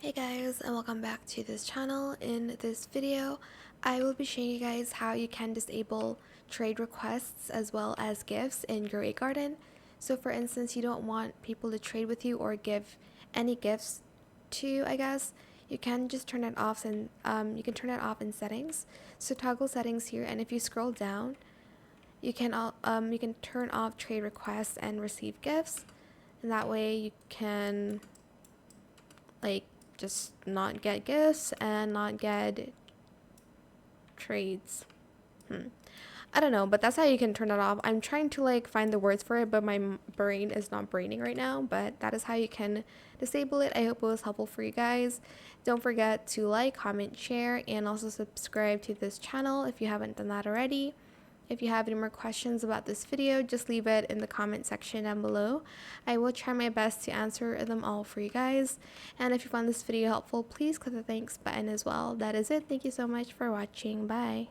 Hey guys, and welcome back to this channel. In this video, I will be showing you guys how you can disable trade requests as well as gifts in your A garden. So for instance, you don't want people to trade with you or give any gifts to you, I guess. You can just turn it off and you can turn it off in settings. So toggle settings here, and if you scroll down, you can turn off trade requests and receive gifts. And that way you can like just not get gifts and not get trades. I don't know, but that's how you can turn it off. I'm trying to like find the words for it, but my brain is not braining right now. But that is how you can disable it. I hope it was helpful for you guys. Don't forget to like, comment, share, and also subscribe to this channel if you haven't done that already. If you have any more questions about this video, just leave it in the comment section down below. I will try my best to answer them all for you guys. And if you found this video helpful, please click the thanks button as well. That is it. Thank you so much for watching. Bye.